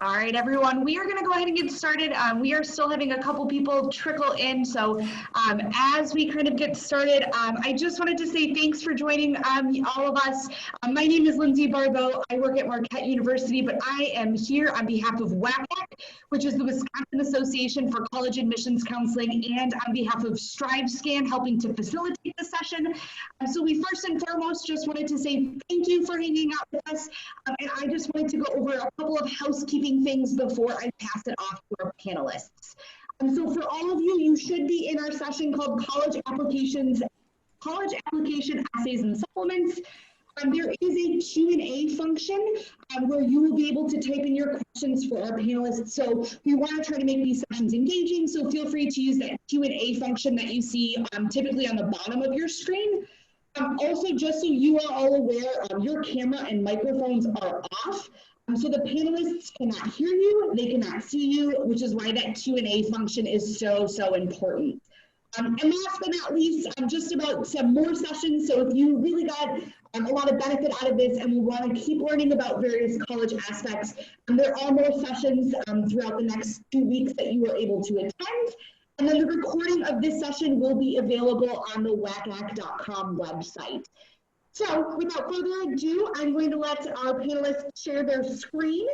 All right, everyone, we are going to go ahead and get started. We are still having a couple people trickle in. So as we kind of get started, I just wanted to say thanks for joining all of us. My name is Lindsay Barbeau. I work at Marquette University, but I am here on behalf of WACAC, which is the Wisconsin Association for College Admissions Counseling, and on behalf of StriveScan, helping to facilitate the session. So we first and foremost just wanted to say thank you for hanging out with us. And I just wanted to go over a couple of housekeeping things before I pass it off to our panelists. So for all of you, you should be in our session called College Application Essays and Supplements. There is a Q&A function where you will be able to type in your questions for our panelists. So we want to try to make these sessions engaging, so feel free to use that Q&A function that you see typically on the bottom of your screen. Also, just so you are all aware, your camera and microphones are off. So the panelists cannot hear you, they cannot see you, which is why that Q&A function is so important. And last but not least, just about some more sessions. So if you really got a lot of benefit out of this and we want to keep learning about various college aspects, there are more sessions throughout the next 2 weeks that you are able to attend. And then the recording of this session will be available on the wacac.com website. So without further ado, I'm going to let our panelists share their screen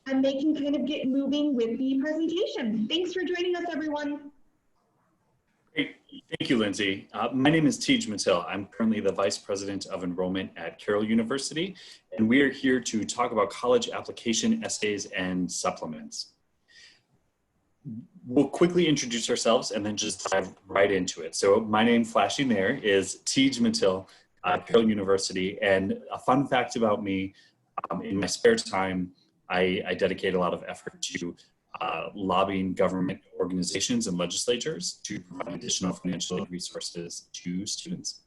and they can kind of get moving with the presentation. Thanks for joining us, everyone. Great. Thank you, Lindsay. My name is Tej Mattil. I'm currently the Vice President of Enrollment at Carroll University, and we are here to talk about college application essays and supplements. We'll quickly introduce ourselves and then just dive right into it. So my name, flashing there, is Tej Mattil at Carroll University, and a fun fact about me, in my spare time, I dedicate a lot of effort to lobbying government organizations and legislatures to provide additional financial resources to students.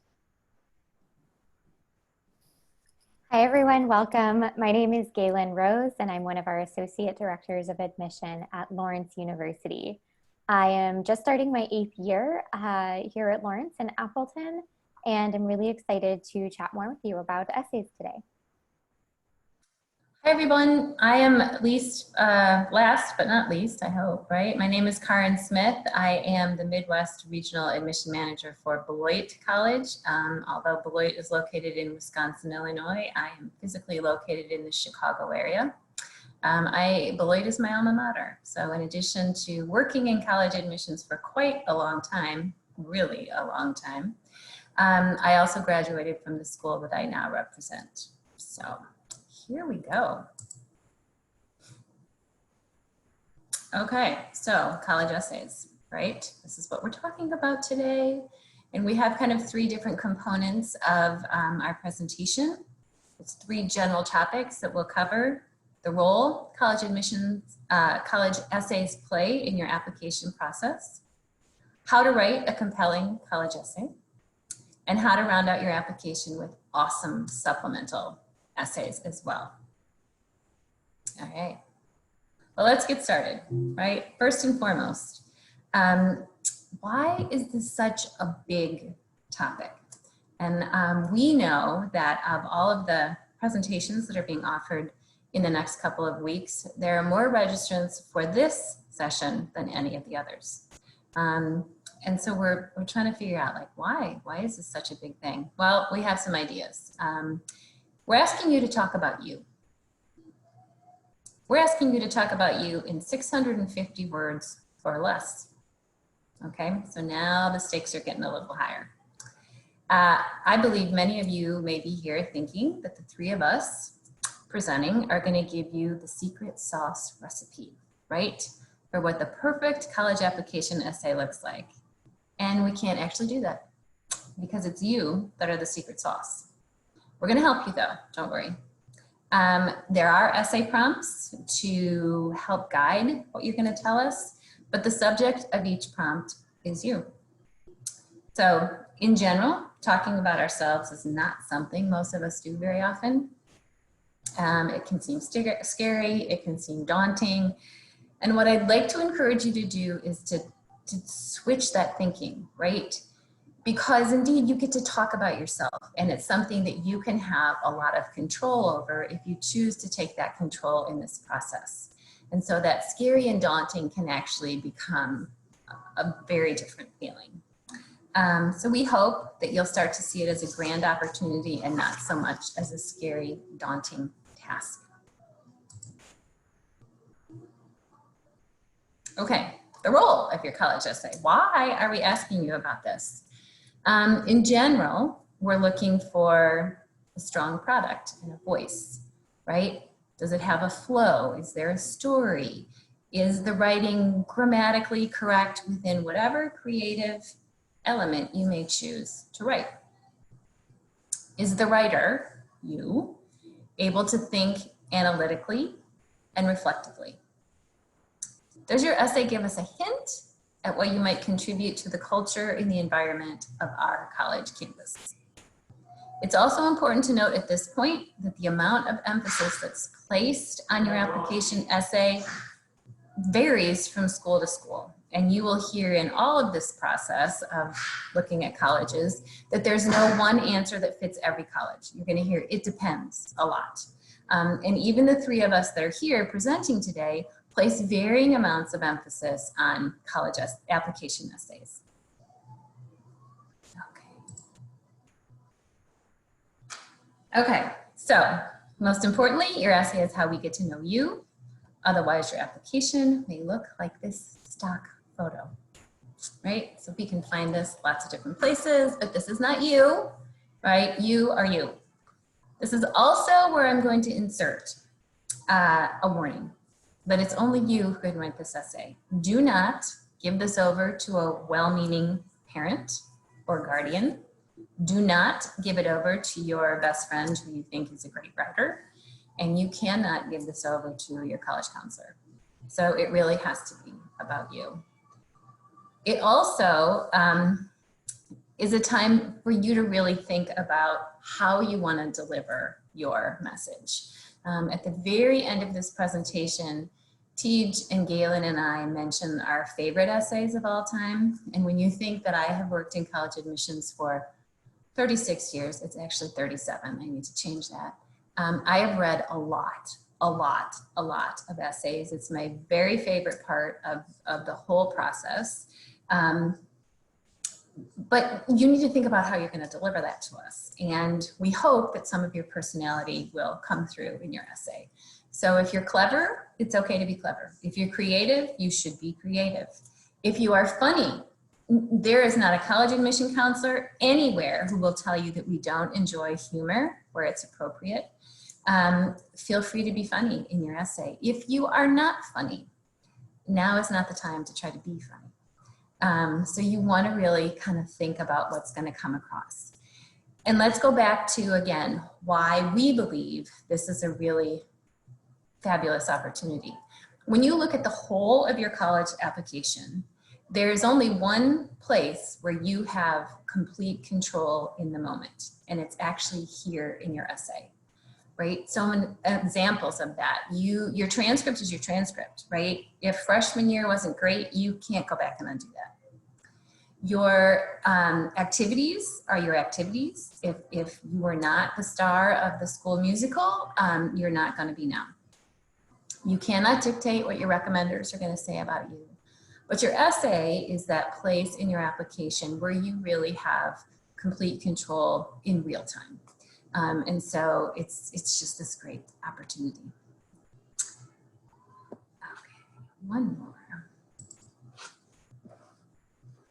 Hi everyone, welcome. My name is Galen Rose and I'm one of our Associate Directors of Admission at Lawrence University. I am just starting my 8th year here at Lawrence in Appleton, and I'm really excited to chat more with you about essays today. Hi everyone, I am last but not least, I hope, right? My name is Karen Smith. I am the Midwest Regional Admission Manager for Beloit College. Although Beloit is located in Wisconsin, Illinois, I am physically located in the Chicago area. Beloit is my alma mater. So in addition to working in college admissions for quite a long time, really a long time, I also graduated from the school that I now represent. So here we go. Okay, so college essays, right? This is what we're talking about today. And we have kind of 3 different components of our presentation. It's 3 general topics that we'll cover: the role college admissions, college essays play in your application process, how to write a compelling college essay, and how to round out your application with awesome supplemental essays as well. All right, well, let's get started, right? First and foremost, why is this such a big topic? And we know that of all of the presentations that are being offered in the next couple of weeks, there are more registrants for this session than any of the others. And so we're trying to figure out, like, why is this such a big thing? Well, we have some ideas. We're asking you to talk about you. We're asking you to talk about you in 650 words or less. Okay, so now the stakes are getting a little higher. I believe many of you may be here thinking that the 3 of us presenting are going to give you the secret sauce recipe, right? For what the perfect college application essay looks like. And we can't actually do that because it's you that are the secret sauce. We're going to help you though, don't worry. There are essay prompts to help guide what you're going to tell us, but the subject of each prompt is you. So in general, talking about ourselves is not something most of us do very often. It can seem scary, it can seem daunting. And what I'd like to encourage you to do is to switch that thinking, right? Because indeed you get to talk about yourself, and it's something that you can have a lot of control over if you choose to take that control in this process. And so that scary and daunting can actually become a very different feeling. So we hope that you'll start to see it as a grand opportunity and not so much as a scary, daunting task. Okay, the role of your college essay. Why are we asking you about this? In general, we're looking for a strong product and a voice, right? Does it have a flow? Is there a story? Is the writing grammatically correct within whatever creative element you may choose to write? Is the writer, you, able to think analytically and reflectively? Does your essay give us a hint at what you might contribute to the culture and the environment of our college campus? It's also important to note at this point that the amount of emphasis that's placed on your application essay varies from school to school. And you will hear in all of this process of looking at colleges that there's no one answer that fits every college. You're going to hear it depends a lot. And even the three of us that are here presenting today place varying amounts of emphasis on college application essays. Okay, so most importantly, your essay is how we get to know you. Otherwise, your application may look like this stock photo, right? So we can find this lots of different places, but this is not you, right? You are you. This is also where I'm going to insert a warning, but it's only you who can write this essay. Do not give this over to a well-meaning parent or guardian. Do not give it over to your best friend who you think is a great writer. And you cannot give this over to your college counselor. So it really has to be about you. It also is a time for you to really think about how you want to deliver your message. At the very end of this presentation, Tej and Galen and I mentioned our favorite essays of all time. And when you think that I have worked in college admissions for 36 years, it's actually 37, I need to change that. I have read a lot of essays. It's my very favorite part of the whole process. But you need to think about how you're going to deliver that to us. And we hope that some of your personality will come through in your essay. So if you're clever, it's okay to be clever. If you're creative, you should be creative. If you are funny, there is not a college admission counselor anywhere who will tell you that we don't enjoy humor where it's appropriate. Feel free to be funny in your essay. If you are not funny, now is not the time to try to be funny. So you want to really kind of think about what's going to come across. And let's go back to, again, why we believe this is a really fabulous opportunity. When you look at the whole of your college application, there is only one place where you have complete control in the moment, and it's actually here in your essay, right? So examples of that, your transcript is your transcript, right? If freshman year wasn't great, you can't go back and undo that. Your activities are your activities. If you were not the star of the school musical, you're not going to be now. You cannot dictate what your recommenders are going to say about you. But your essay is that place in your application where you really have complete control in real time. And so it's just this great opportunity. Okay, one more.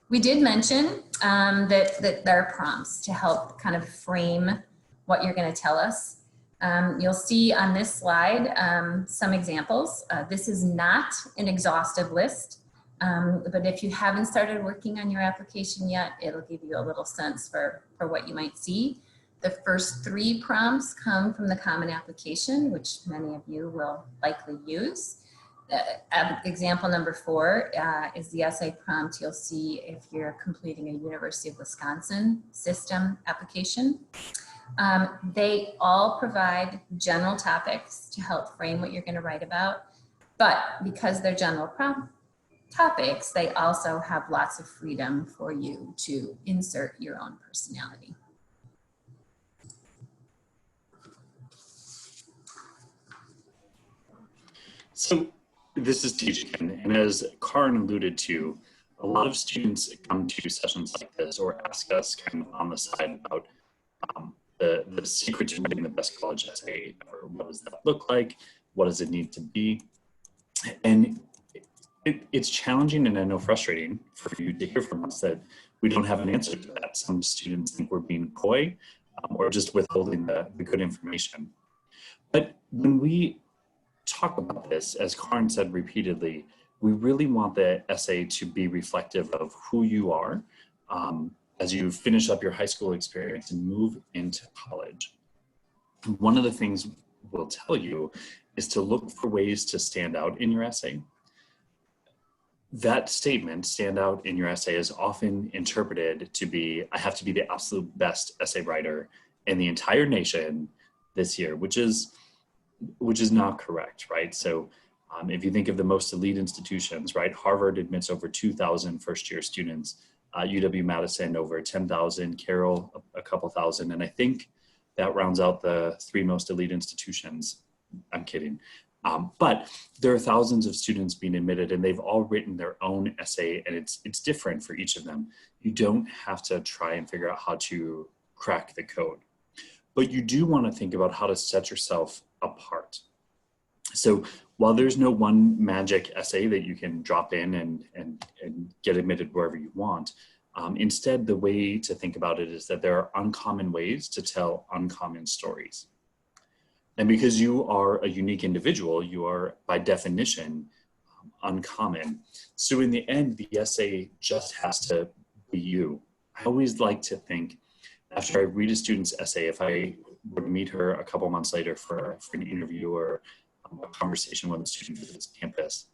We did mention that there are prompts to help kind of frame what you're going to tell us. You'll see on this slide some examples. This is not an exhaustive list. But if you haven't started working on your application yet, it'll give you a little sense for what you might see. The first 3 prompts come from the Common Application, which many of you will likely use. Example number 4 is the essay prompt you'll see if you're completing a University of Wisconsin system application. They all provide general topics to help frame what you're going to write about, but because they're general topics, they also have lots of freedom for you to insert your own personality. So this is Teach again, and as Karin alluded to, a lot of students come to sessions like this or ask us kind of on the side about the secret to writing the best college essay ever. What does that look like? What does it need to be? And it's challenging and I know frustrating for you to hear from us that we don't have an answer to that. Some students think we're being coy or just withholding the good information. But when we talk about this, as Karin said repeatedly, we really want the essay to be reflective of who you are as you finish up your high school experience and move into college. One of the things we'll tell you is to look for ways to stand out in your essay. That statement, stand out in your essay, is often interpreted to be, I have to be the absolute best essay writer in the entire nation this year, which is not correct, right? So if you think of the most elite institutions, right? Harvard admits over 2,000 first-year students, UW-Madison over 10,000, Carroll a couple thousand, and I think that rounds out the 3 most elite institutions. I'm kidding. But there are thousands of students being admitted and they've all written their own essay and it's different for each of them. You don't have to try and figure out how to crack the code, but you do want to think about how to set yourself apart. So while there's no one magic essay that you can drop in and get admitted wherever you want, instead the way to think about it is that there are uncommon ways to tell uncommon stories. And because you are a unique individual, you are by definition uncommon. So in the end, the essay just has to be you. I always like to think after I read a student's essay, if I were to meet her a couple months later for an interview or a conversation when the student visits campus,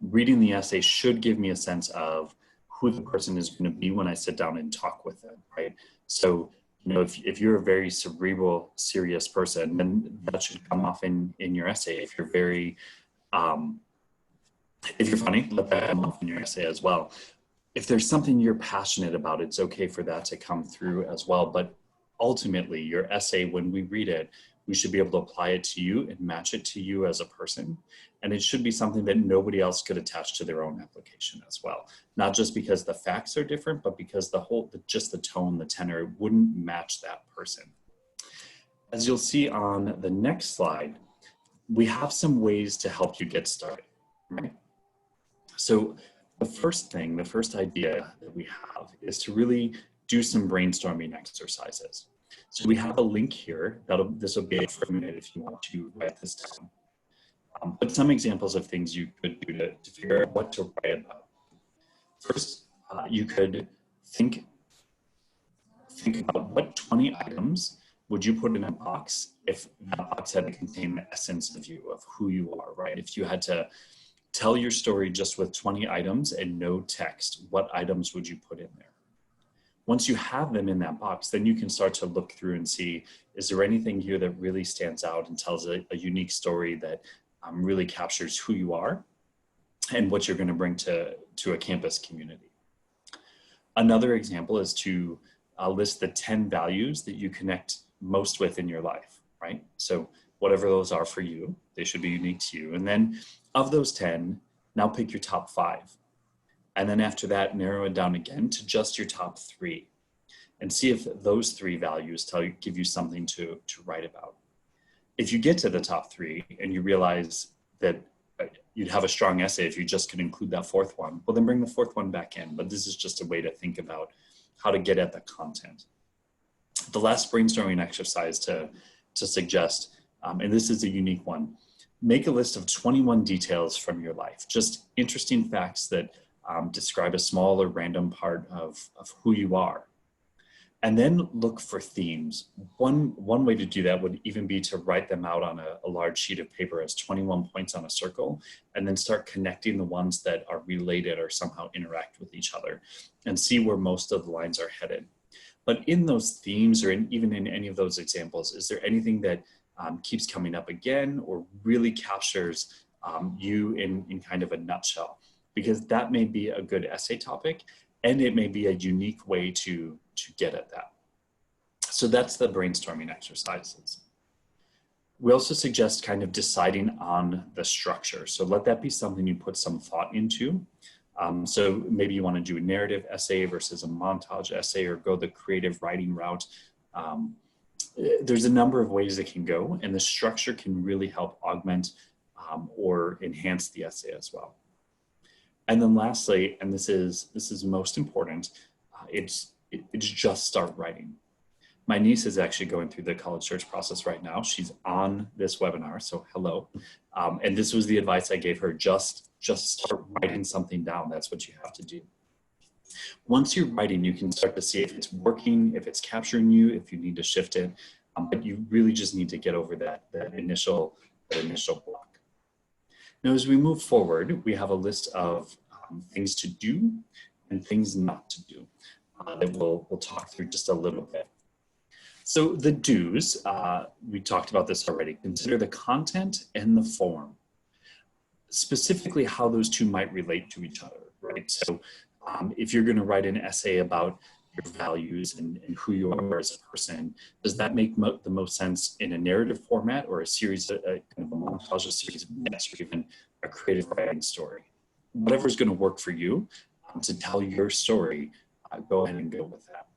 reading the essay should give me a sense of who the person is going to be when I sit down and talk with them, right? So, you know, if you're a very cerebral, serious person, then that should come off in your essay. If you're very, if you're funny, let that come off in your essay as well. If there's something you're passionate about, it's okay for that to come through as well. But ultimately, your essay, when we read it, we should be able to apply it to you and match it to you as a person. And it should be something that nobody else could attach to their own application as well. Not just because the facts are different, but because just the tone, the tenor wouldn't match that person. As you'll see on the next slide, we have some ways to help you get started, right? So the first idea that we have is to really do some brainstorming exercises. So we have a link here. This will be for a minute if you want to write this down. But some examples of things you could do to figure out what to write about. First, you could think about what 20 items would you put in a box if that box had to contain the essence of you, of who you are, right? If you had to tell your story just with 20 items and no text, what items would you put in there? Once you have them in that box, then you can start to look through and see, is there anything here that really stands out and tells a unique story that really captures who you are and what you're going to bring to a campus community. Another example is to list the 10 values that you connect most with in your life, right? So whatever those are for you, they should be unique to you. And then of those 10, now pick your top 5. And then after that, narrow it down again to just your top 3 and see if those 3 values give you something to write about. If you get to the top 3 and you realize that you'd have a strong essay if you just could include that 4th one, well, then bring the 4th one back in. But this is just a way to think about how to get at the content. The last brainstorming exercise to suggest, and this is a unique one, make a list of 21 details from your life, just interesting facts that describe a small or random part of who you are. And then look for themes. One way to do that would even be to write them out on a large sheet of paper as 21 points on a circle, and then start connecting the ones that are related or somehow interact with each other and see where most of the lines are headed. But in those themes, or even in any of those examples, is there anything that keeps coming up again or really captures you in kind of a nutshell? Because that may be a good essay topic, and it may be a unique way to get at that. So that's the brainstorming exercises. We also suggest kind of deciding on the structure. So let that be something you put some thought into. So maybe you want to do a narrative essay versus a montage essay, or go the creative writing route. There's a number of ways it can go, and the structure can really help augment or enhance the essay as well. And then lastly, and this is most important, it's just start writing. My niece is actually going through the college search process right now. She's on this webinar, so hello. And this was the advice I gave her: just start writing something down. That's what you have to do. Once you're writing, you can start to see if it's working, if it's capturing you, if you need to shift it. But you really just need to get over that initial block. Now, as we move forward, we have a list of things to do and things not to do that we'll talk through just a little bit. So the do's, we talked about this already. Consider the content and the form, specifically how those two might relate to each other, right? So if you're going to write an essay about your values and who you are as a person, does that make the most sense in a narrative format, or a series, kind of a montage, a series of minutes, or even a creative writing story? Whatever's going to work for you to tell your story, go ahead and go with that.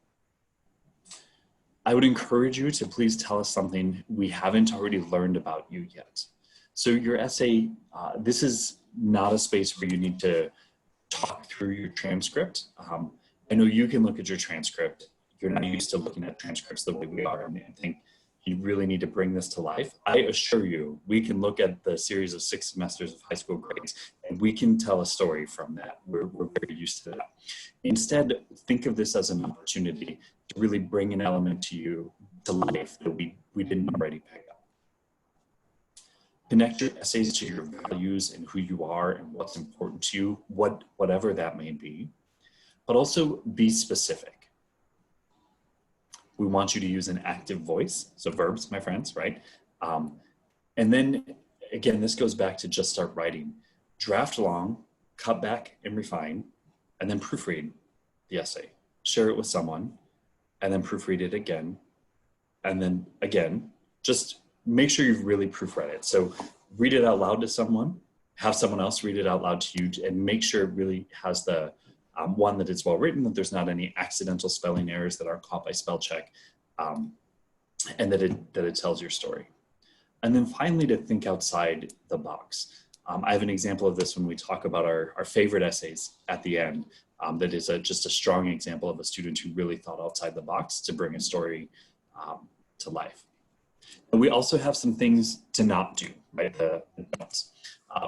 I would encourage you to please tell us something we haven't already learned about you yet. So your essay, this is not a space where you need to talk through your transcript. I know you can look at your transcript. You're not used to looking at transcripts the way we are, and think you really need to bring this to life. I assure you, we can look at the series of 6 semesters of high school grades, and we can tell a story from that. We're very used to that. Instead, think of this as an opportunity to really bring an element to life that we didn't already pick up. Connect your essays to your values and who you are and what's important to you, whatever that may be, but also be specific. We want you to use an active voice, so verbs, my friends, right? And then, again, this goes back to just start writing. Draft long, cut back and refine, and then proofread the essay. Share it with someone, and then proofread it again, and then again. Just make sure you've really proofread it. So read it out loud to someone, have someone else read it out loud to you, and make sure it really has the one, that it's well written, that there's not any accidental spelling errors that aren't caught by spell check, and that it tells your story. And then finally, to think outside the box. I have an example of this when we talk about our favorite essays at the end. That is just a strong example of a student who really thought outside the box to bring a story to life. And we also have some things to not do, right? The don'ts.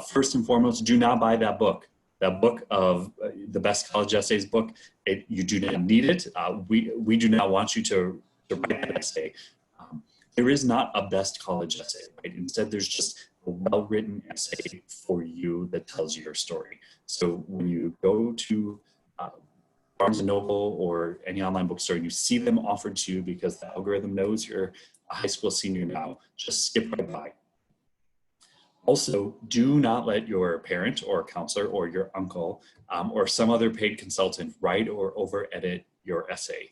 First and foremost, do not buy that book. That book of the best college essays book. You do not need it. We do not want you to write that essay. There is not a best college essay, right? Instead, there's just a well-written essay for you that tells your story. So when you go to Barnes & Noble or any online bookstore, you see them offered to you because the algorithm knows you're a high school senior now, just skip right by. Also, do not let your parent or counselor or your uncle or some other paid consultant write or over edit your essay.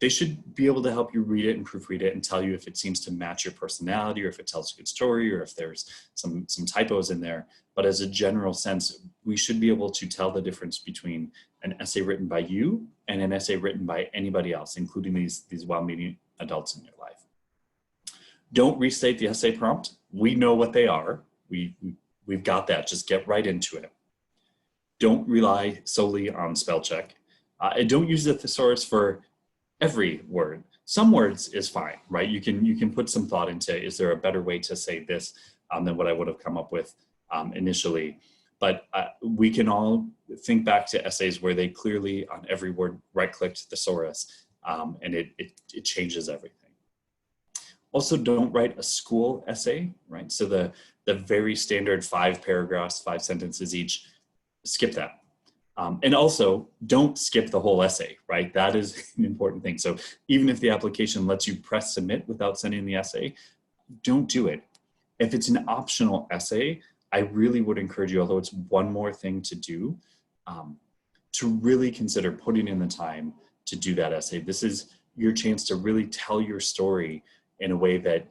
They should be able to help you read it and proofread it and tell you if it seems to match your personality, or if it tells a good story, or if there's some typos in there. But as a general sense, we should be able to tell the difference between an essay written by you and an essay written by anybody else, including these well-meaning adults in your life. Don't restate the essay prompt. We know what they are. We've got that. Just get right into it. Don't rely solely on spell check. And don't use the thesaurus for every word. Some words is fine, right? You can put some thought into, is there a better way to say this than what I would have come up with initially? But we can all think back to essays where they clearly on every word right-clicked thesaurus, and it changes everything. Also, don't write a school essay, right? So the very standard 5 paragraphs, 5 sentences each, skip that. And also, don't skip the whole essay, right? That is an important thing. So even if the application lets you press submit without sending the essay, don't do it. If it's an optional essay, I really would encourage you, although it's one more thing to do, to really consider putting in the time to do that essay. This is your chance to really tell your story in a way that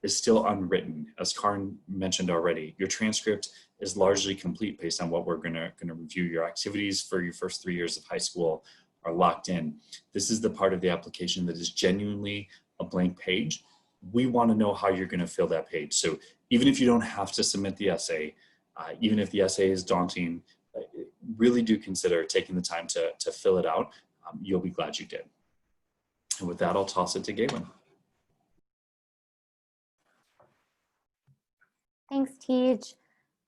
is still unwritten. As Karin mentioned already, your transcript is largely complete based on what we're gonna review. Your activities for your first 3 years of high school are locked in. This is the part of the application that is genuinely a blank page. We wanna know how you're gonna fill that page. So even if you don't have to submit the essay, even if the essay is daunting, really do consider taking the time to fill it out. You'll be glad you did. And with that, I'll toss it to Galen. Thanks, Tej.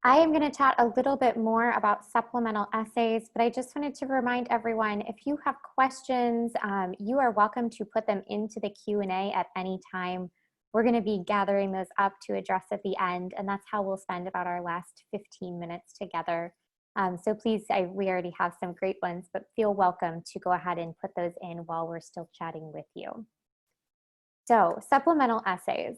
I am going to chat a little bit more about supplemental essays, but I just wanted to remind everyone, if you have questions, you are welcome to put them into the Q&A at any time. We're going to be gathering those up to address at the end, and that's how we'll spend about our last 15 minutes together. So please, we already have some great ones, but feel welcome to go ahead and put those in while we're still chatting with you. So supplemental essays.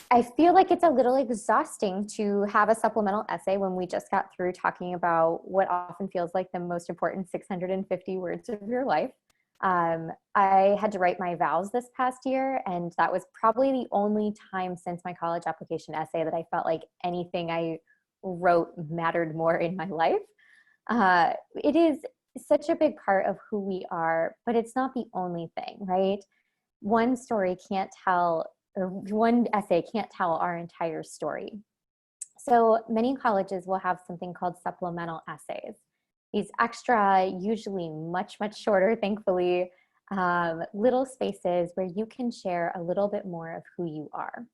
I feel like it's a little exhausting to have a supplemental essay when we just got through talking about what often feels like the most important 650 words of your life. I had to write my vows this past year, and that was probably the only time since my college application essay that I felt like anything I wrote mattered more in my life. It is such a big part of who we are, but it's not the only thing, right? One story can't tell, or one essay can't tell our entire story. So many colleges will have something called supplemental essays. These extra, usually much, much shorter, thankfully, little spaces where you can share a little bit more of who you are.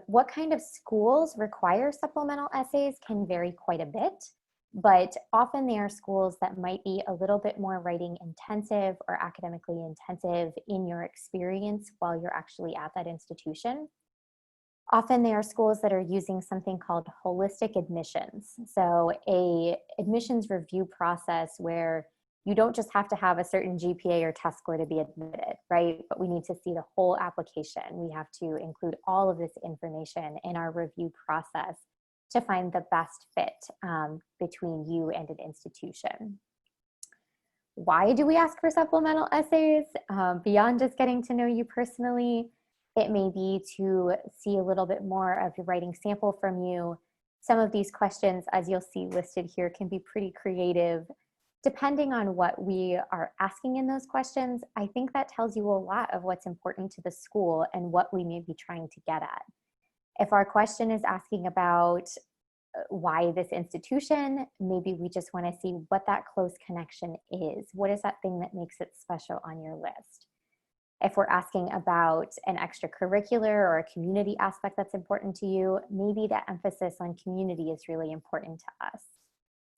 What kind of schools require supplemental essays can vary quite a bit, but often they are schools that might be a little bit more writing intensive or academically intensive in your experience while you're actually at that institution. Often they are schools that are using something called holistic admissions. So a admissions review process where you don't just have to have a certain GPA or test score to be admitted, right? But we need to see the whole application. We have to include all of this information in our review process to find the best fit between you and an institution. Why do we ask for supplemental essays? Beyond just getting to know you personally, it may be to see a little bit more of your writing sample from you. Some of these questions, as you'll see listed here, can be pretty creative. Depending on what we are asking in those questions, I think that tells you a lot of what's important to the school and what we may be trying to get at. If our question is asking about why this institution, maybe we just want to see what that close connection is. What is that thing that makes it special on your list? If we're asking about an extracurricular or a community aspect that's important to you, maybe that emphasis on community is really important to us.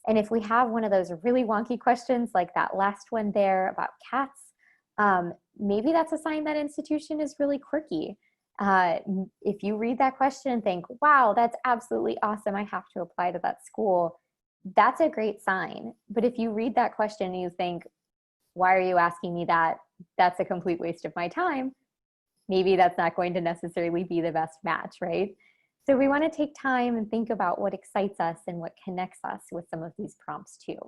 And if we have one of those really wonky questions like that last one there about cats, maybe that's a sign that institution is really quirky. If you read that question and think, wow, that's absolutely awesome, I have to apply to that school, that's a great sign. But if you read that question and you think, why are you asking me that? That's a complete waste of my time. Maybe that's not going to necessarily be the best match, right? So we want to take time and think about what excites us and what connects us with some of these prompts too.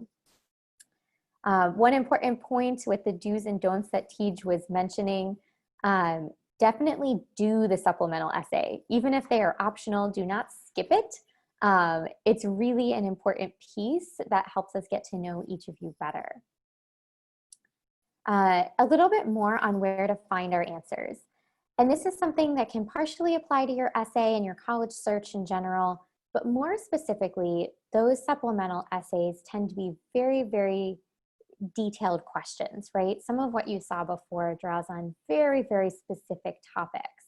One important point with the do's and don'ts that Tej was mentioning, definitely do the supplemental essay. Even if they are optional, do not skip it. It's really an important piece that helps us get to know each of you better. A little bit more on where to find our answers. And this is something that can partially apply to your essay and your college search in general, but more specifically, those supplemental essays tend to be very, very detailed questions, right? Some of what you saw before draws on very, very specific topics.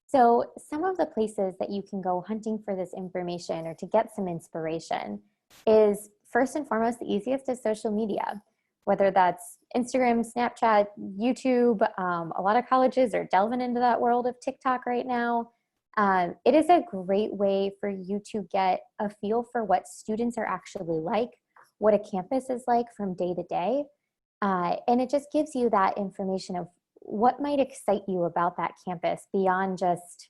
So some of the places that you can go hunting for this information or to get some inspiration is, first and foremost, the easiest is social media. Whether that's Instagram, Snapchat, YouTube, a lot of colleges are delving into that world of TikTok right now. It is a great way for you to get a feel for what students are actually like, what a campus is like from day to day. And it just gives you that information of what might excite you about that campus beyond just,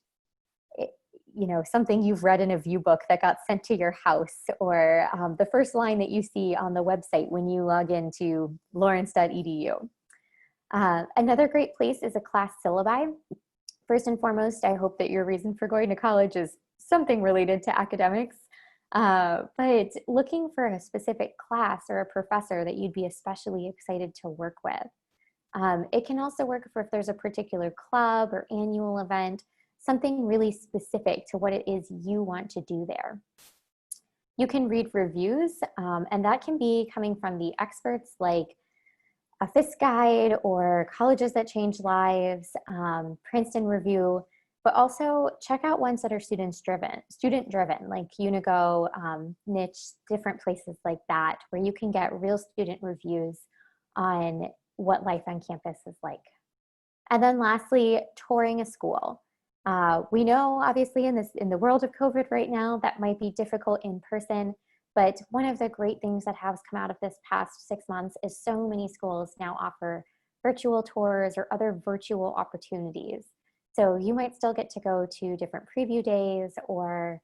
you know, something you've read in a view book that got sent to your house, or the first line that you see on the website when you log into lawrence.edu. Another great place is a class syllabi. First and foremost, I hope that your reason for going to college is something related to academics, but looking for a specific class or a professor that you'd be especially excited to work with. It can also work for if there's a particular club or annual event, something really specific to what it is you want to do there. You can read reviews, and that can be coming from the experts like a FIS Guide or Colleges That Change Lives, Princeton Review, but also check out ones that are student-driven, like Unigo, Niche, different places like that, where you can get real student reviews on what life on campus is like. And then lastly, touring a school. We know obviously in the world of COVID right now, that might be difficult in person, but one of the great things that has come out of this past 6 months is so many schools now offer virtual tours or other virtual opportunities. So you might still get to go to different preview days or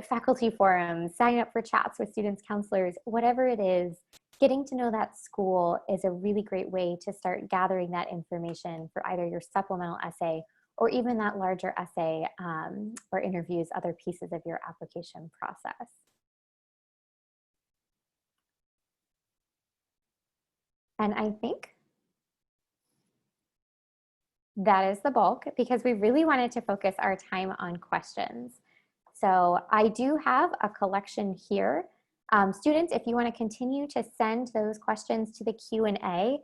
faculty forums, sign up for chats with students, counselors, whatever it is. Getting to know that school is a really great way to start gathering that information for either your supplemental essay or even that larger essay or interviews other pieces of your application process. And I think that is the bulk because we really wanted to focus our time on questions. So I do have a collection here. Students, if you want to continue to send those questions to the Q&A,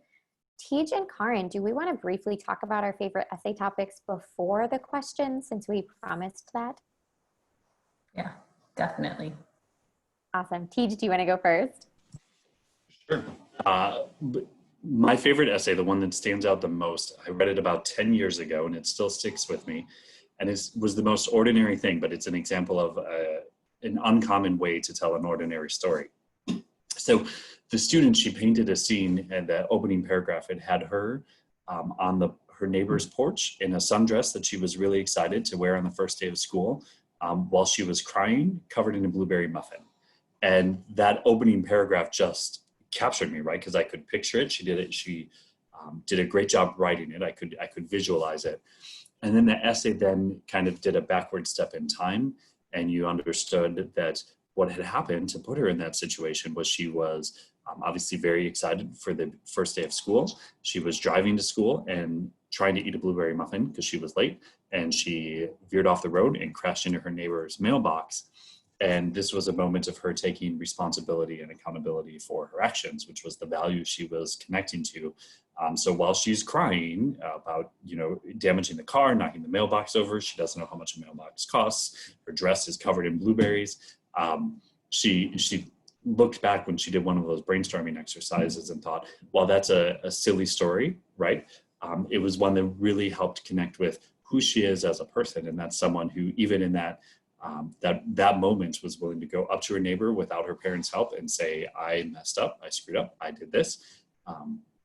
Tej and Karin, do we want to briefly talk about our favorite essay topics before the questions since we promised that? Yeah, definitely. Awesome. Tej, do you want to go first? Sure. My favorite essay, the one that stands out the most, I read it about 10 years ago and it still sticks with me. And it was the most ordinary thing, but it's an example of an uncommon way to tell an ordinary story. So the student, she painted a scene, and the opening paragraph, it had her on her neighbor's porch in a sundress that she was really excited to wear on the first day of school while she was crying, covered in a blueberry muffin. And that opening paragraph just captured me, right? Because I could picture it. She did a great job writing it. I could visualize it. And then the essay then kind of did a backward step in time, and you understood that what had happened to put her in that situation was she was obviously very excited for the first day of school. She was driving to school and trying to eat a blueberry muffin because she was late, and she veered off the road and crashed into her neighbor's mailbox. And this was a moment of her taking responsibility and accountability for her actions, which was the value she was connecting to. So while she's crying about, damaging the car, knocking the mailbox over, she doesn't know how much a mailbox costs. Her dress is covered in blueberries. She looked back when she did one of those brainstorming exercises and thought, well, that's a silly story, right? It was one that really helped connect with who she is as a person. And that's someone who, even in that moment, was willing to go up to her neighbor without her parents' help and say, I messed up, I screwed up, I did this.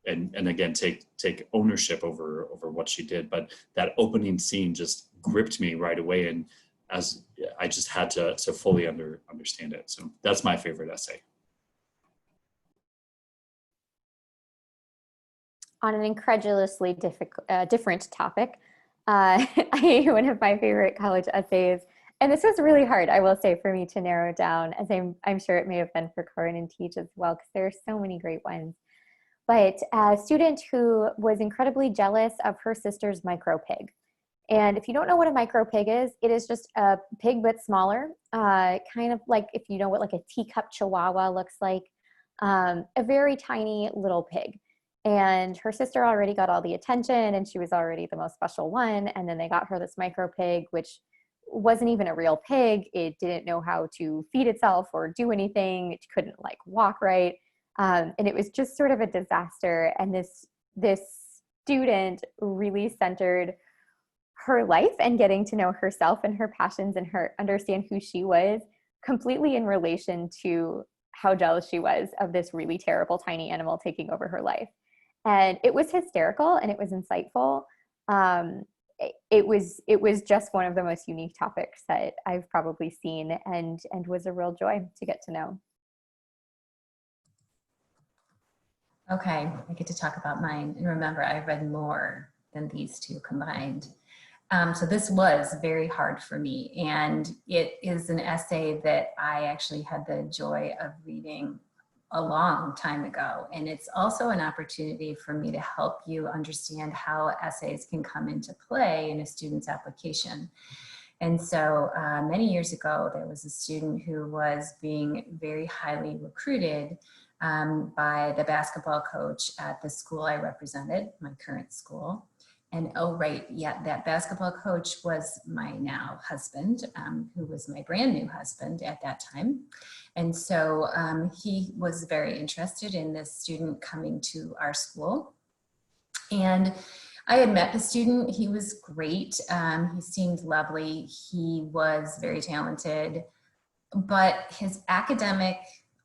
And again, take ownership over what she did. But that opening scene just gripped me right away. And as I just had to fully understand it. So that's my favorite essay. On an incredulously different topic, one of my favorite college essays, and this was really hard, I will say, for me to narrow down, as I'm sure it may have been for Karin and Tej as well, because there are so many great ones. But a student who was incredibly jealous of her sister's micro pig. And if you don't know what a micro pig is, it is just a pig but smaller, kind of like, if you know what like a teacup chihuahua looks like, a very tiny little pig. And her sister already got all the attention and she was already the most special one. And then they got her this micro pig, which wasn't even a real pig. It didn't know how to feed itself or do anything. It couldn't like walk right. And it was just sort of a disaster. And this student really centered her life and getting to know herself and her passions and understand who she was completely in relation to how jealous she was of this really terrible tiny animal taking over her life. And it was hysterical and it was insightful. It was just one of the most unique topics that I've probably seen and was a real joy to get to know. Okay, I get to talk about mine. And remember, I read more than these two combined. So this was very hard for me, and it is an essay that I actually had the joy of reading a long time ago. And it's also an opportunity for me to help you understand how essays can come into play in a student's application. And so many years ago, there was a student who was being very highly recruited by the basketball coach at the school I represented, my current school. And oh, right, yeah, that basketball coach was my now husband, who was my brand new husband at that time. And so he was very interested in this student coming to our school. And I had met the student. He was great. He seemed lovely. He was very talented, but his academic,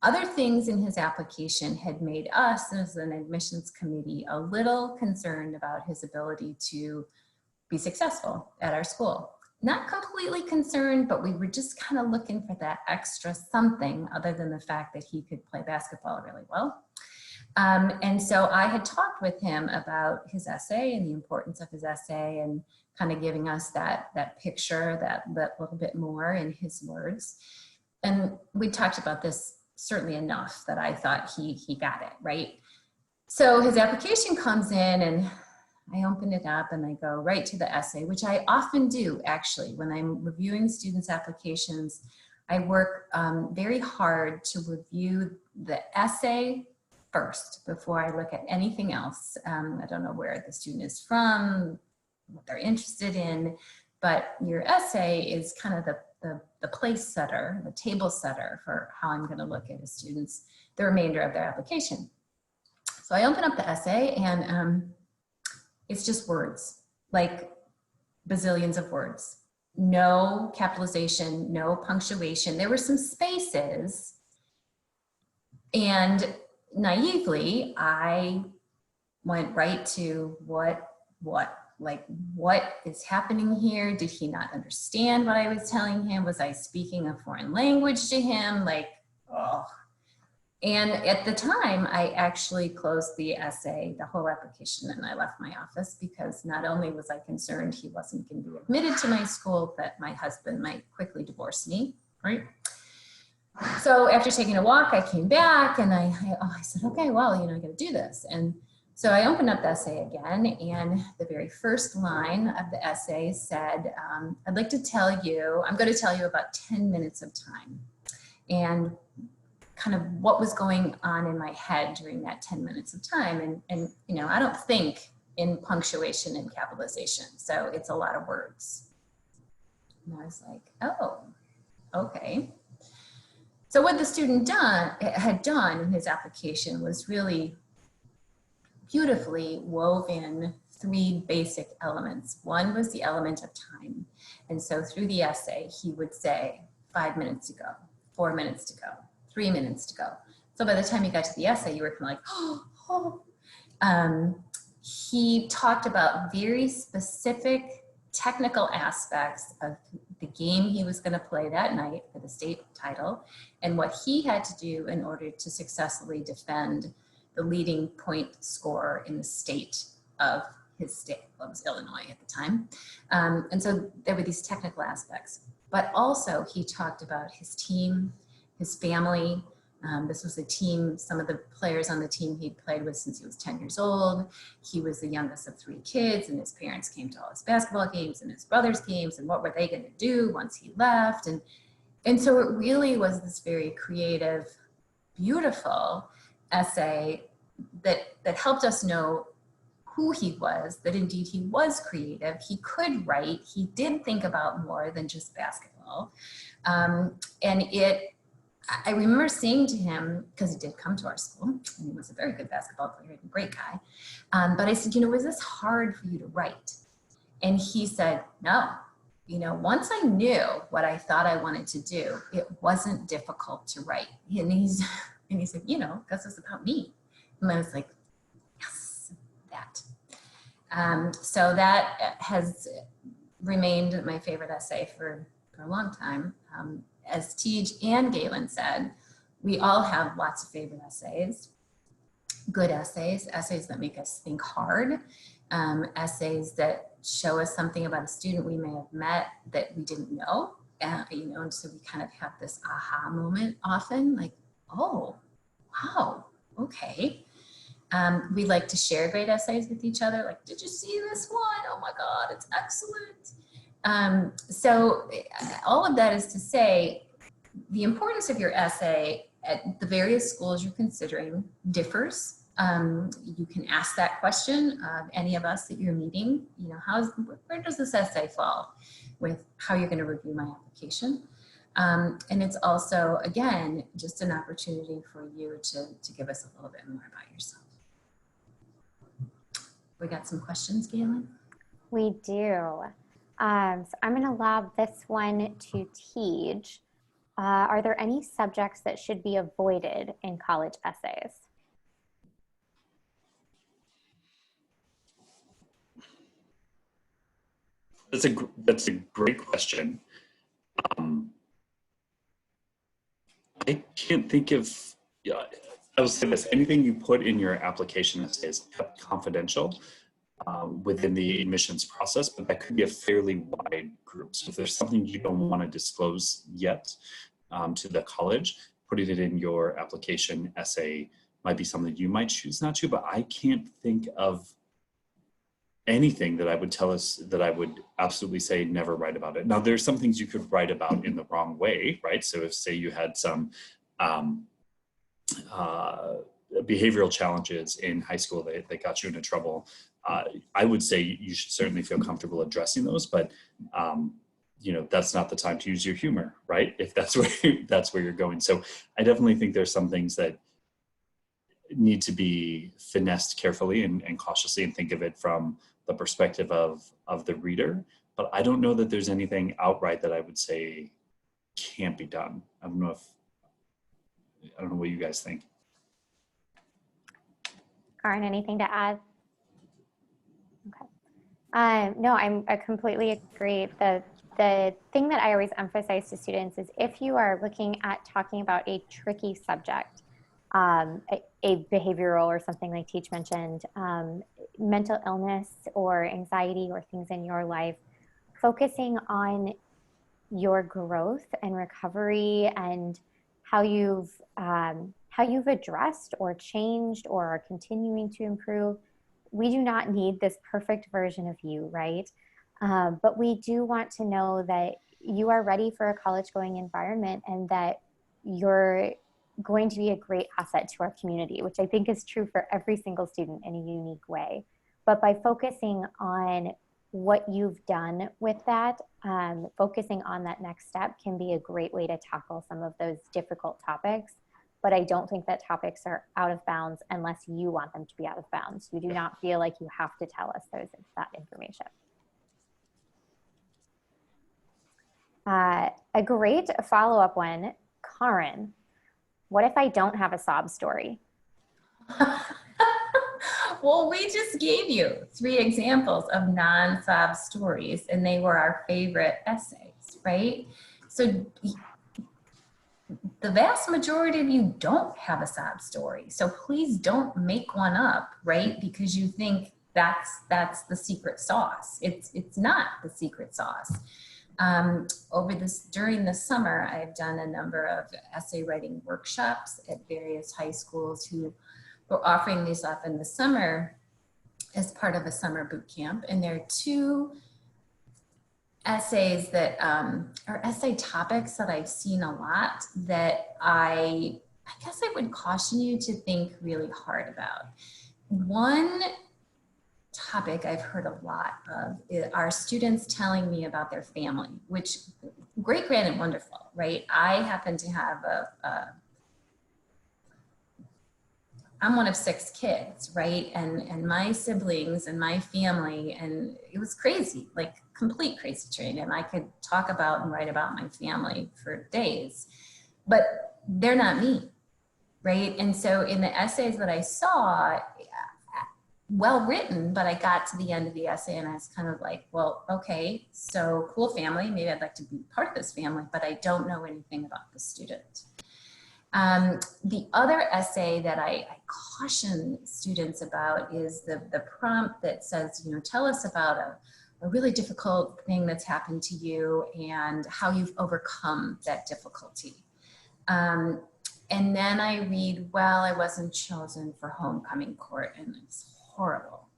other things in his application had made us as an admissions committee a little concerned about his ability to be successful at our school. Not completely concerned, but we were just kind of looking for that extra something other than the fact that he could play basketball really well. And so I had talked with him about his essay and the importance of his essay and kind of giving us that picture, that little bit more in his words. And we talked about this certainly enough that I thought he got it, right? So his application comes in and I open it up and I go right to the essay, which I often do actually when I'm reviewing students' applications. I work very hard to review the essay first before I look at anything else. I don't know where the student is from, what they're interested in, but your essay is kind of the place setter, the table setter for how I'm going to look at a student's, the remainder of their application. So I open up the essay and it's just words, like bazillions of words. No capitalization, no punctuation. There were some spaces, and naively, I went right to what is happening here? Did he not understand what I was telling him? Was I speaking a foreign language to him? Like, oh. And at the time, I actually closed the essay, the whole application, and I left my office because not only was I concerned he wasn't going to be admitted to my school, but my husband might quickly divorce me, right? So after taking a walk, I came back and I said, okay, well, I got to do this. And so I opened up the essay again, and the very first line of the essay said, I'd like to tell you, I'm going to tell you about 10 minutes of time and kind of what was going on in my head during that 10 minutes of time. And I don't think in punctuation and capitalization, so it's a lot of words. And I was like, oh, okay. So what the student had done in his application was really beautifully woven three basic elements. One was the element of time. And so through the essay, he would say 5 minutes to go, 4 minutes to go, 3 minutes to go. So by the time you got to the essay, you were kind of like, he talked about very specific technical aspects of the game he was going to play that night for the state title and what he had to do in order to successfully defend the leading point scorer in the state of his state, well, it was Illinois at the time. And so there were these technical aspects, but also he talked about his team, his family. This was a team, some of the players on the team he'd played with since he was 10 years old. He was the youngest of 3 kids, and his parents came to all his basketball games and his brother's games, and what were they going to do once he left? And so it really was this very creative, beautiful essay that helped us know who he was, that indeed he was creative, he could write, he did think about more than just basketball. I remember saying to him, because he did come to our school, and he was a very good basketball player and a great guy, but I said, was this hard for you to write? And he said, no. Once I knew what I thought I wanted to do, it wasn't difficult to write. And he said, because it's about me. And I was like, yes, that. So that has remained my favorite essay for a long time. As Tej and Galen said, we all have lots of favorite essays, good essays, essays that make us think hard, essays that show us something about a student we may have met that we didn't know. You know, and so we kind of have this aha moment often, like, oh, wow, okay. We like to share great essays with each other. Like, did you see this one? Oh my God, it's excellent. So all of that is to say, the importance of your essay at the various schools you're considering differs. You can ask that question of any of us that you're meeting, you know, where does this essay fall with how you're going to review my application? And it's also, again, just an opportunity for you to give us a little bit more about yourself. We got some questions, Galen? We do. So I'm going to lob this one to Tej. Are there any subjects that should be avoided in college essays? That's a great question. I can't think of, I will say this, anything you put in your application essay is kept confidential within the admissions process, but that could be a fairly wide group. So if there's something you don't want to disclose yet to the college, putting it in your application essay might be something you might choose not to, but I can't think of anything that I would tell us that I would absolutely say never write about it. Now, there's some things you could write about in the wrong way, right? So if, say, you had some behavioral challenges in high school that got you into trouble, I would say you should certainly feel comfortable addressing those, but you know, that's not the time to use your humor, right? If that's where you're going. So I definitely think there's some things that need to be finessed carefully and cautiously, and think of it from the perspective of the reader. But I don't know that there's anything outright that I would say can't be done. I don't know what you guys think. Karen, anything to add? Okay. No, I completely agree. The thing that I always emphasize to students is, if you are looking at talking about a tricky subject, a behavioral or something like Teach mentioned, mental illness or anxiety or things in your life, focusing on your growth and recovery and how you've addressed or changed or are continuing to improve. We do not need this perfect version of you, right? But we do want to know that you are ready for a college-going environment and that you're going to be a great asset to our community, which I think is true for every single student in a unique way. But by focusing on what you've done with that, focusing on that next step can be a great way to tackle some of those difficult topics. But I don't think that topics are out of bounds unless you want them to be out of bounds. You do not feel like you have to tell us that information. A great follow-up one, Karen. What if I don't have a sob story? Well, we just gave you 3 examples of non-sob stories, and they were our favorite essays, right? So the vast majority of you don't have a sob story. So please don't make one up, right? Because you think that's the secret sauce. It's not the secret sauce. During the summer, I've done a number of essay writing workshops at various high schools who were offering these up in the summer as part of a summer boot camp. And there are 2 essays that are essay topics that I've seen a lot that I guess I would caution you to think really hard about. One topic I've heard a lot of are students telling me about their family, which great, grand, and wonderful, right? I happen to have I'm one of 6 kids, right? And my siblings and my family, and it was crazy, like complete crazy train. And I could talk about and write about my family for days, but they're not me, right? And so in the essays that I saw, well written, but I got to the end of the essay and I was kind of like, well, okay, so cool family, maybe I'd like to be part of this family, but I don't know anything about the student. The other essay that I caution students about is the prompt that says, you know, tell us about a really difficult thing that's happened to you and how you've overcome that difficulty. And then I read, well, I wasn't chosen for homecoming court and it's horrible.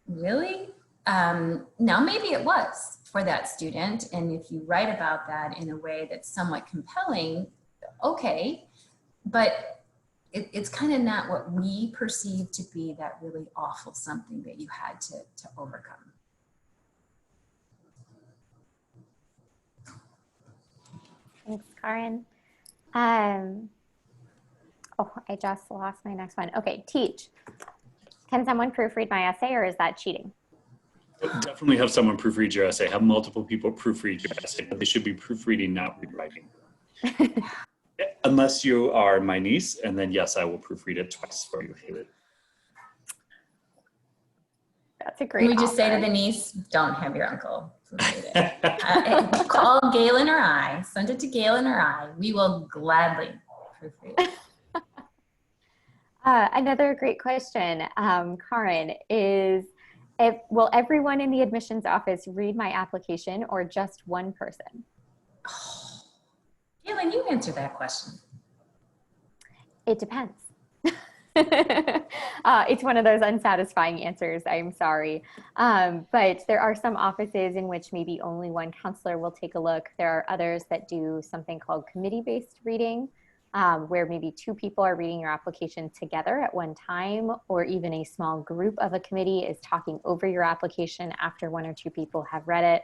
Really? Now maybe it was for that student. And if you write about that in a way that's somewhat compelling, okay, but it's kind of not what we perceive to be that really awful something that you had to overcome. Thanks, Karen. Oh, I just lost my next one. Okay, teach. Can someone proofread my essay, or is that cheating? Definitely have someone proofread your essay. Have multiple people proofread your essay, but they should be proofreading, not rewriting. Unless you are my niece, and then yes, I will proofread it twice for you, Haley. That's a great Can we just say to the niece, don't have your uncle proofread it. Call Galen or I, send it to Galen or I. We will gladly proofread it. Another great question, Karen, is will everyone in the admissions office read my application or just one person? Oh, Galen, you answer that question. It depends. It's one of those unsatisfying answers, I'm sorry. But there are some offices in which maybe only one counselor will take a look. There are others that do something called committee-based reading, where maybe two people are reading your application together at one time, or even a small group of a committee is talking over your application after one or two people have read it.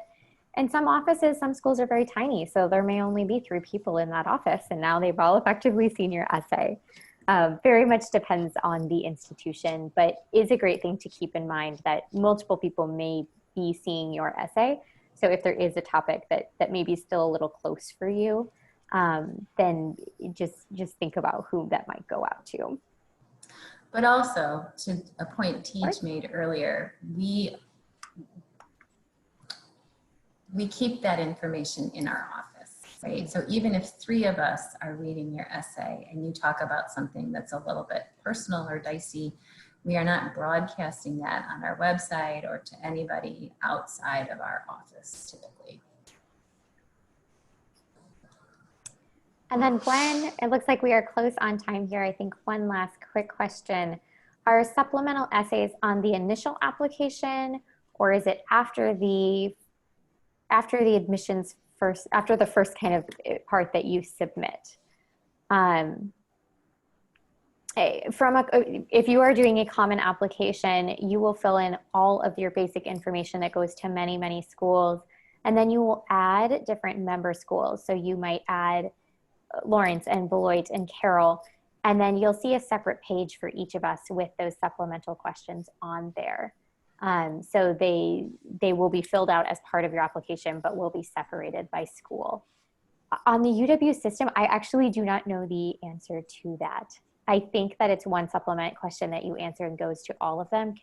And some offices, some schools are very tiny, so there may only be 3 people in that office, and now they've all effectively seen your essay. Very much depends on the institution, but is a great thing to keep in mind that multiple people may be seeing your essay. So if there is a topic that may be still a little close for you, then just think about who that might go out to. But also, to a point Teach made earlier, we keep that information in our office, right? So even if 3 of us are reading your essay and you talk about something that's a little bit personal or dicey, we are not broadcasting that on our website or to anybody outside of our office typically. And then Gwen, it looks like we are close on time here. I think one last quick question. Are supplemental essays on the initial application, or is it after the admissions first, after the first kind of part that you submit? If you are doing a common application, you will fill in all of your basic information that goes to many, many schools, and then you will add different member schools. So you might add Lawrence and Beloit and Carroll, and then you'll see a separate page for each of us with those supplemental questions on there. So they will be filled out as part of your application, but will be separated by school. On the UW system, I actually do not know the answer to that. I think that it's one supplement question that you answer and goes to all of them.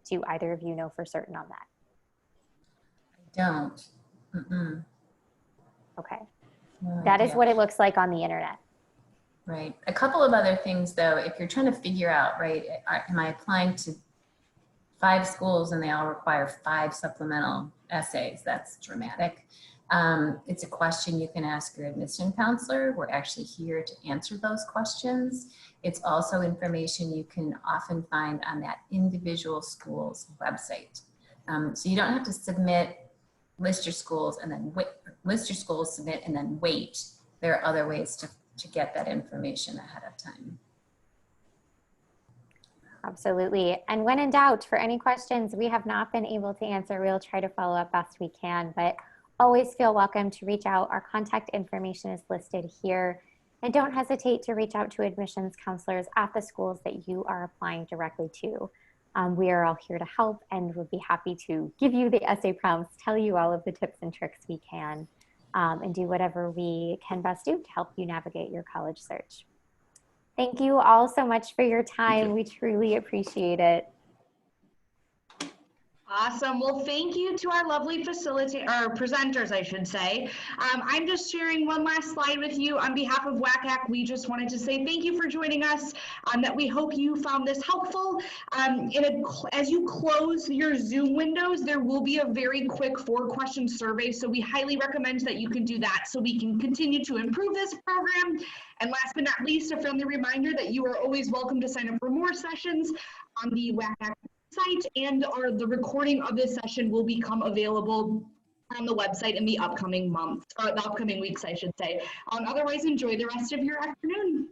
Do either of you know for certain on that? I don't. Mm-mm. Okay. No that idea. is what it looks like on the internet. Right. A couple of other things though, if you're trying to figure out, right, am I applying to 5 schools and they all require 5 supplemental essays? That's dramatic. It's a question you can ask your admission counselor. We're actually here to answer those questions. It's also information you can often find on that individual school's website. So you don't have to list your schools and then list your schools, submit, and then wait. There are other ways to get that information ahead of time. Absolutely. And when in doubt, for any questions we have not been able to answer, we'll try to follow up best we can, but always feel welcome to reach out. Our contact information is listed here. And don't hesitate to reach out to admissions counselors at the schools that you are applying directly to. We are all here to help and would be happy to give you the essay prompts, tell you all of the tips and tricks we can, and do whatever we can best do to help you navigate your college search. Thank you all so much for your time. We truly appreciate it. Awesome. Well, thank you to our lovely presenters, I should say. I'm just sharing one last slide with you. On behalf of WACAC, we just wanted to say thank you for joining us, that we hope you found this helpful. As you close your Zoom windows, there will be a very quick 4-question survey, so we highly recommend that you can do that so we can continue to improve this program. And last but not least, a friendly reminder that you are always welcome to sign up for more sessions on the WACAC site, and the recording of this session will become available on the website in the upcoming months, or the upcoming weeks, I should say. Otherwise, enjoy the rest of your afternoon.